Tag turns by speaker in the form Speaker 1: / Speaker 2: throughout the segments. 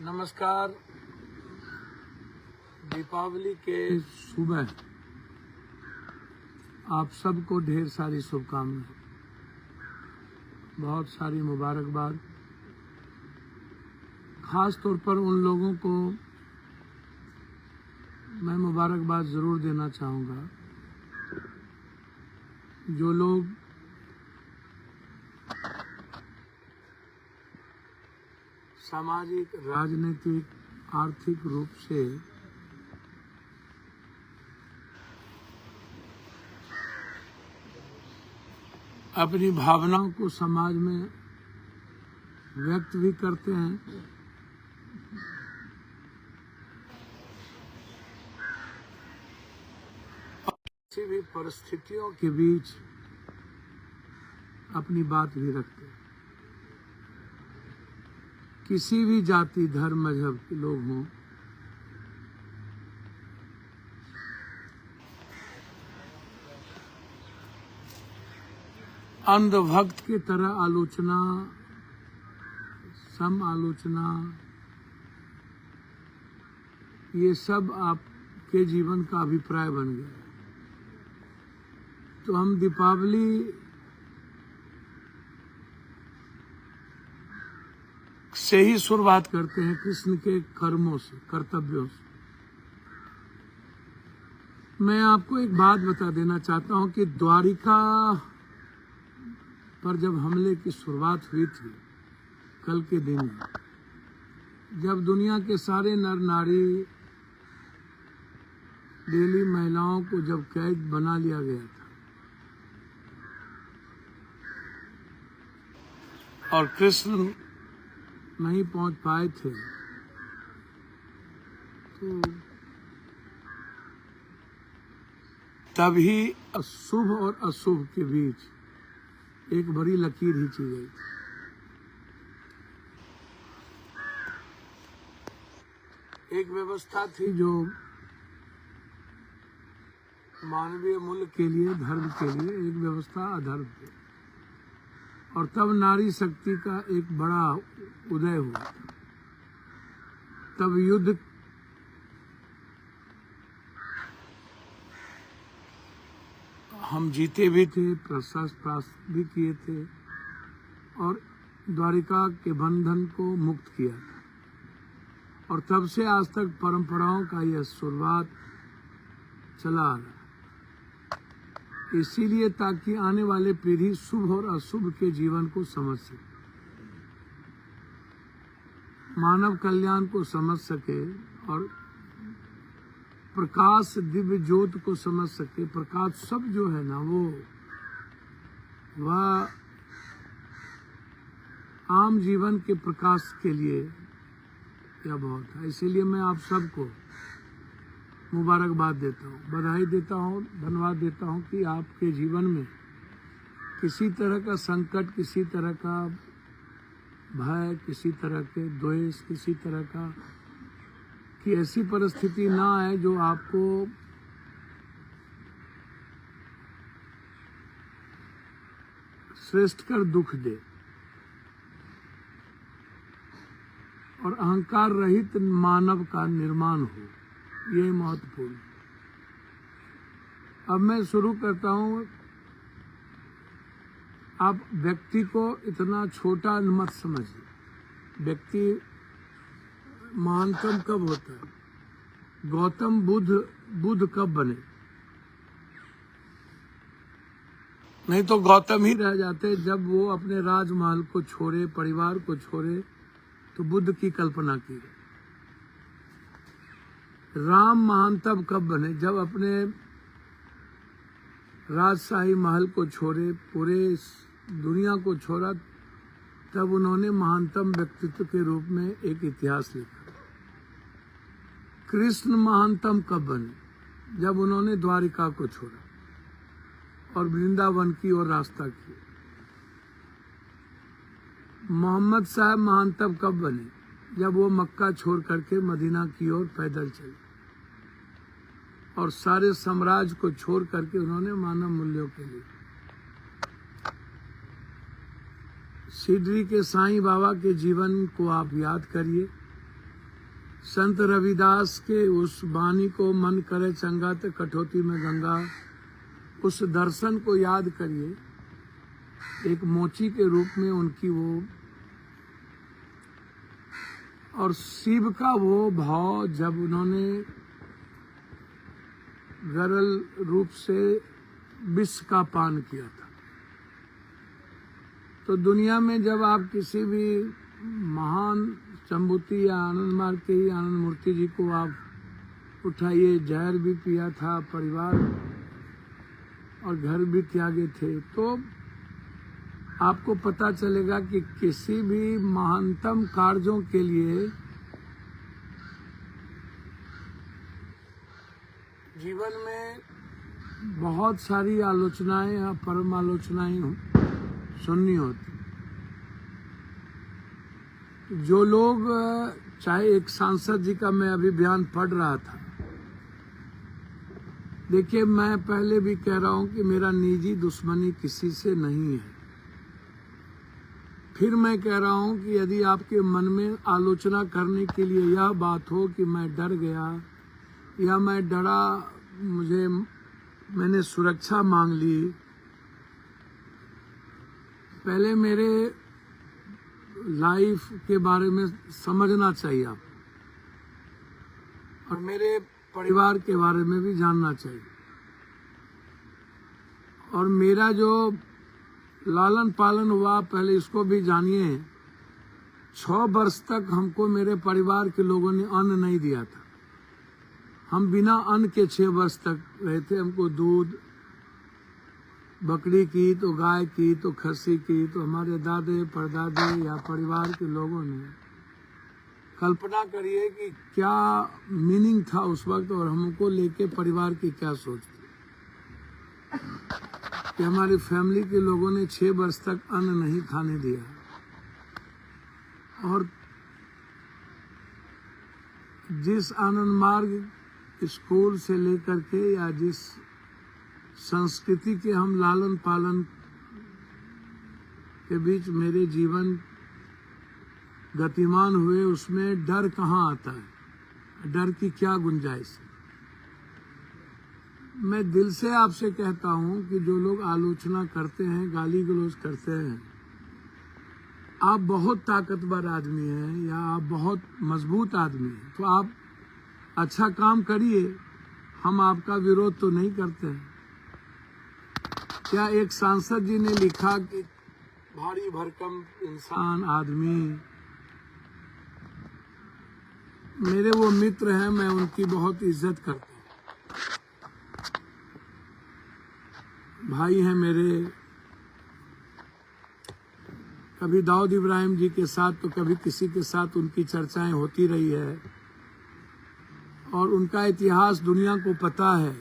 Speaker 1: नमस्कार। दीपावली के सुबह आप सबको ढेर सारी शुभकामनाएं, बहुत सारी मुबारकबाद। खास तौर पर उन लोगों को मैं मुबारकबाद ज़रूर देना चाहूँगा जो लोग सामाजिक, राजनीतिक, आर्थिक रूप से अपनी भावनाओं को समाज में व्यक्त भी करते हैं और किसी भी परिस्थितियों के बीच अपनी बात भी रखते हैं। किसी भी जाति, धर्म, मजहब के लोग हों, अंधभक्त की तरह आलोचना, सम आलोचना, ये सब आपके जीवन का अभिप्राय बन गया। तो हम दीपावली से ही शुरुआत करते हैं, कृष्ण के कर्मों से, कर्तव्यों से। मैं आपको एक बात बता देना चाहता हूं कि द्वारिका पर जब हमले की शुरुआत हुई थी, कल के दिन, जब दुनिया के सारे नर नारी, डेली महिलाओं को जब कैद बना लिया गया था और कृष्ण नहीं पहुंच पाए थे, तो तभी अशुभ और अशुभ के बीच एक बड़ी लकीर खींची गई थी। एक व्यवस्था थी जो मानवीय मूल्य के लिए, धर्म के लिए एक व्यवस्था अधर्म थी, और तब नारी शक्ति का एक बड़ा उदय हुआ। तब युद्ध हम जीते भी थे, प्रशस्ति प्राप्त भी किए थे और द्वारिका के बंधन को मुक्त किया था। और तब से आज तक परंपराओं का यह शुरुआत चला आ रहा है, इसीलिए ताकि आने वाले पीढ़ी शुभ और अशुभ के जीवन को समझ सके, मानव कल्याण को समझ सके और प्रकाश दिव्य ज्योत को समझ सके। प्रकाश सब जो है ना, वह आम जीवन के प्रकाश के लिए यह बहुत है। इसीलिए मैं आप सबको मुबारकबाद देता हूँ, बधाई देता हूँ, धन्यवाद देता हूँ कि आपके जीवन में किसी तरह का संकट, किसी तरह का भय, किसी तरह के द्वेष, किसी तरह का कि ऐसी परिस्थिति ना आए जो आपको श्रेष्ठ कर दुख दे, और अहंकार रहित मानव का निर्माण हो, ये महत्वपूर्ण है। अब मैं शुरू करता हूं। आप व्यक्ति को इतना छोटा मत समझिए। व्यक्ति महानतम कब होता है? गौतम बुद्ध कब बने? नहीं तो गौतम ही रह जाते। जब वो अपने राजमहल को छोड़े, परिवार को छोड़े, तो बुद्ध की कल्पना की। राम महान तब कब बने? जब अपने राजशाही महल को छोड़े, पूरे दुनिया को छोड़ा, तब उन्होंने महानतम व्यक्तित्व के रूप में एक इतिहास लिखा। कृष्ण महानतम कब बने? जब उन्होंने द्वारिका को छोड़ा और वृंदावन की ओर रास्ता किया। मोहम्मद साहब महानतम कब बने? जब वो मक्का छोड़ करके मदीना की ओर पैदल चले और सारे साम्राज्य को छोड़ करके उन्होंने मानव मूल्यों के लिए। शिरडी के साईं बाबा के जीवन को आप याद करिए। संत रविदास के उस वाणी को मन करे चंगा तो कठौती में गंगा, उस दर्शन को याद करिए। एक मोची के रूप में उनकी वो और शिव का वो भाव जब उन्होंने गरल रूप से विष का पान किया था। तो दुनिया में जब आप किसी भी महान संभूति या आनंद मार्ग के ही आनंद मूर्ति जी को आप उठाइए, जहर भी पिया था, परिवार और घर भी त्यागे थे, तो आपको पता चलेगा कि किसी भी महानतम कार्यों के लिए जीवन में बहुत सारी आलोचनाएं या परम आलोचनाएं सुननी होती। जो लोग, चाहे एक सांसद जी का मैं अभी बयान पढ़ रहा था, देखिए मैं पहले भी कह रहा हूं कि मेरा निजी दुश्मनी किसी से नहीं है। फिर मैं कह रहा हूं कि यदि आपके मन में आलोचना करने के लिए यह बात हो कि मैं डर गया या मैं डरा, मैंने सुरक्षा मांग ली, पहले मेरे लाइफ के बारे में समझना चाहिए आप, और मेरे परिवार के बारे में भी जानना चाहिए। और मेरा जो लालन पालन हुआ पहले इसको भी जानिए। 6 वर्ष तक हमको मेरे परिवार के लोगों ने अन्न नहीं दिया था। हम बिना अन्न के 6 वर्ष तक रहे थे। हमको दूध, बकरी की तो गाय की तो खस्सी की, तो हमारे दादे परदादे या परिवार के लोगों ने, कल्पना करिए कि क्या मीनिंग था उस वक्त और हमको लेके परिवार की क्या सोच थी कि हमारी फैमिली के लोगों ने 6 वर्ष तक अन्न नहीं खाने दिया। और जिस आनंद मार्ग स्कूल से लेकर के या जिस संस्कृति के हम लालन पालन के बीच मेरे जीवन गतिमान हुए, उसमें डर कहाँ आता है, डर की क्या गुंजाइश है। मैं दिल से आपसे कहता हूं कि जो लोग आलोचना करते हैं, गाली गलौज करते हैं, आप बहुत ताकतवर आदमी हैं या आप बहुत मजबूत आदमी हैं, तो आप अच्छा काम करिए, हम आपका विरोध तो नहीं करते हैं। क्या एक सांसद जी ने लिखा कि भारी भरकम इंसान आदमी, मेरे वो मित्र हैं, मैं उनकी बहुत इज्जत करता हूँ, भाई हैं मेरे। कभी दाऊद इब्राहिम जी के साथ तो कभी किसी के साथ उनकी चर्चाएं होती रही है, और उनका इतिहास दुनिया को पता है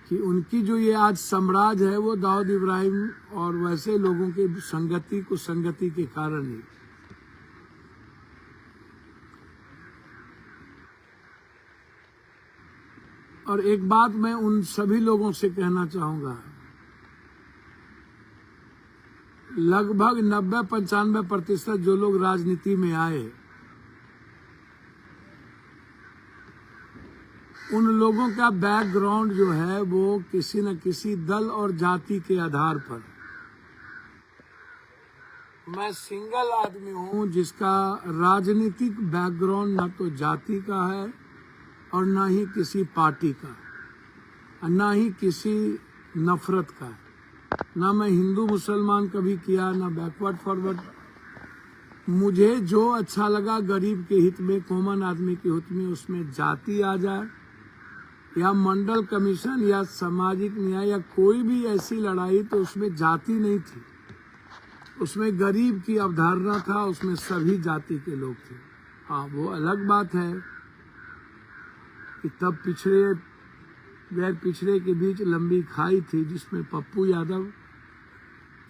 Speaker 1: कि उनकी जो ये आज साम्राज्य है वो दाऊद इब्राहिम और वैसे लोगों के संगति के कारण ही। और एक बात मैं उन सभी लोगों से कहना चाहूंगा, लगभग 90-95% जो लोग राजनीति में आए, उन लोगों का बैकग्राउंड जो है वो किसी न किसी दल और जाति के आधार पर। मैं सिंगल आदमी हूं जिसका राजनीतिक बैकग्राउंड न तो जाति का है और ना ही किसी पार्टी का, ना ही किसी नफरत का, ना मैं हिंदू मुसलमान कभी किया, ना बैकवर्ड फॉरवर्ड। मुझे जो अच्छा लगा गरीब के हित में, कॉमन आदमी के हित में, उसमें जाति आ जाए या मंडल कमीशन या सामाजिक न्याय या कोई भी ऐसी लड़ाई, तो उसमें जाति नहीं थी, उसमें गरीब की अवधारणा था, उसमें सभी जाति के लोग थे। हाँ, वो अलग बात है कि तब पिछड़े गैर पिछड़े के बीच लंबी खाई थी, जिसमें पप्पू यादव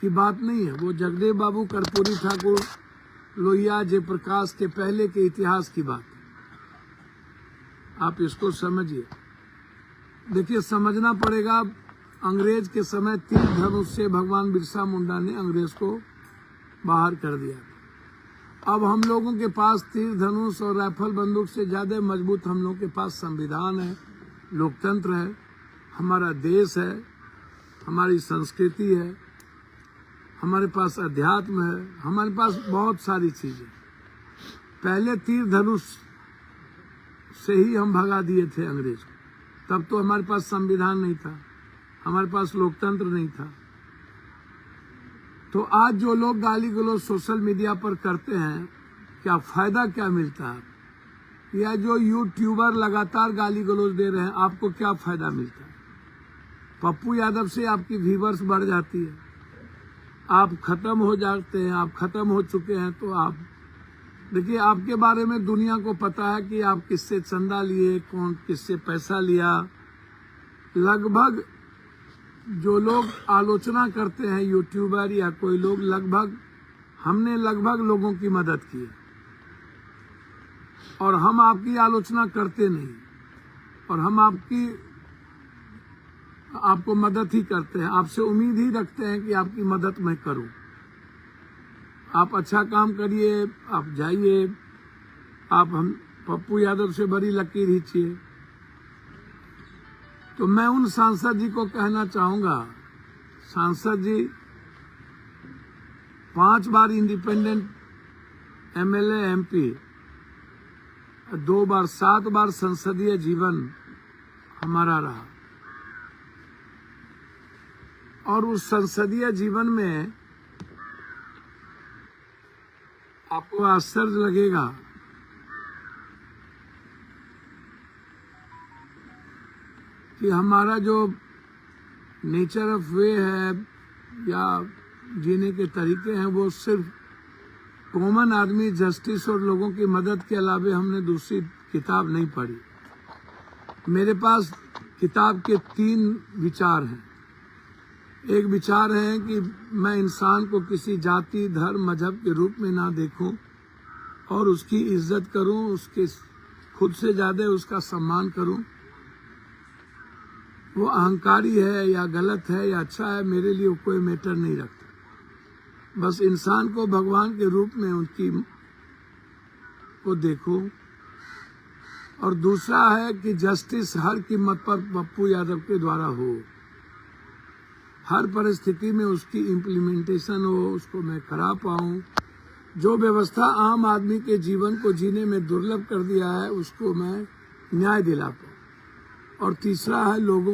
Speaker 1: की बात नहीं है, वो जगदेव बाबू, कर्पूरी ठाकुर, लोहिया, जयप्रकाश के पहले के इतिहास की बात है। आप इसको समझिए। देखिए, समझना पड़ेगा, अंग्रेज के समय 3 धनुष से भगवान बिरसा मुंडा ने अंग्रेज को बाहर कर दिया। अब हम लोगों के पास तीर धनुष और राइफल बंदूक से ज्यादा मजबूत हम लोगों के पास संविधान है, लोकतंत्र है, हमारा देश है, हमारी संस्कृति है, हमारे पास अध्यात्म है, हमारे पास बहुत सारी चीजें। पहले तीर धनुष से ही हम भगा दिए थे अंग्रेज को। तब तो हमारे पास संविधान नहीं था, हमारे पास लोकतंत्र नहीं था। तो आज जो लोग गाली गलौज सोशल मीडिया पर करते हैं, क्या फायदा क्या मिलता है? या जो यूट्यूबर लगातार गाली गलौज दे रहे हैं, आपको क्या फायदा मिलता है? पप्पू यादव से आपकी व्यूअर्स बढ़ जाती है, आप खत्म हो जाते हैं, आप खत्म हो चुके हैं। तो आप देखिए, आपके बारे में दुनिया को पता है कि आप किससे चंदा लिए, कौन किससे पैसा लिया। लगभग जो लोग आलोचना करते हैं, यूट्यूबर या कोई लोग, हमने लगभग लोगों की मदद की है। और हम आपकी आलोचना करते नहीं, और हम आपको मदद ही करते हैं, आपसे उम्मीद ही रखते हैं कि आपकी मदद मैं करूं। आप अच्छा काम करिए, आप जाइए, आप हम पप्पू यादव से बड़ी लकीर खींचिए। तो मैं उन सांसद जी को कहना चाहूंगा, सांसद जी 5 बार इंडिपेंडेंट एमएलए एमपी, 2 बार 7 बार संसदीय जीवन हमारा रहा। और उस संसदीय जीवन में आपको आश्चर्य लगेगा कि हमारा जो नेचर ऑफ वे है या जीने के तरीके हैं, वो सिर्फ कॉमन आदमी, जस्टिस और लोगों की मदद के अलावा हमने दूसरी किताब नहीं पढ़ी। मेरे पास किताब के 3 विचार हैं। एक विचार है कि मैं इंसान को किसी जाति, धर्म, मजहब के रूप में ना देखूं और उसकी इज्जत करूं, उसके खुद से ज्यादा उसका सम्मान करूं। वो अहंकारी है या गलत है या अच्छा है, मेरे लिए कोई मैटर नहीं रखता। बस इंसान को भगवान के रूप में उनकी को देखूं। और दूसरा है कि जस्टिस हर कीमत पर पप्पू यादव के द्वारा हो, हर परिस्थिति में उसकी इम्प्लीमेंटेशन हो, उसको मैं करा पाऊं। जो व्यवस्था आम आदमी के जीवन को जीने में दुर्लभ कर दिया है, उसको मैं न्याय दिला पाऊं। और तीसरा है लोगों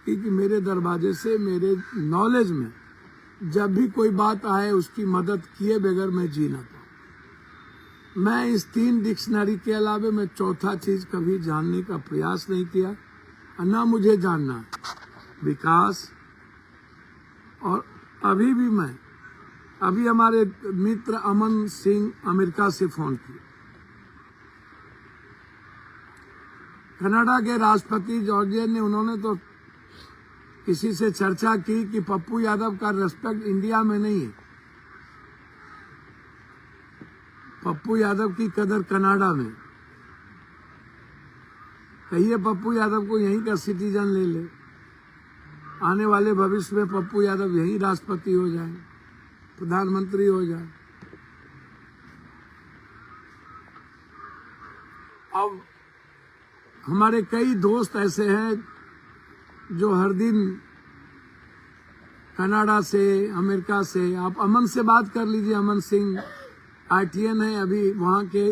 Speaker 1: की कि मेरे दरवाजे से, मेरे नॉलेज में जब भी कोई बात आए, उसकी मदद किए बगैर मैं जी ना पाऊं। मैं इस 3 डिक्शनरी के अलावा मैं चौथा चीज कभी जानने का प्रयास नहीं किया, ना मुझे जानना है। विकास। और अभी भी अभी हमारे मित्र अमन सिंह अमेरिका से फोन किए। कनाडा के राष्ट्रपति जॉर्जिया ने, उन्होंने तो किसी से चर्चा की कि पप्पू यादव का रेस्पेक्ट इंडिया में नहीं है, पप्पू यादव की कदर कनाडा में। कहिए पप्पू यादव को यहीं का सिटीजन ले ले, आने वाले भविष्य में पप्पू यादव यही राष्ट्रपति हो जाए, प्रधानमंत्री हो जाए। अब हमारे कई दोस्त ऐसे हैं जो हर दिन कनाडा से, अमेरिका से, आप अमन से बात कर लीजिए। अमन सिंह ITN है, अभी वहां के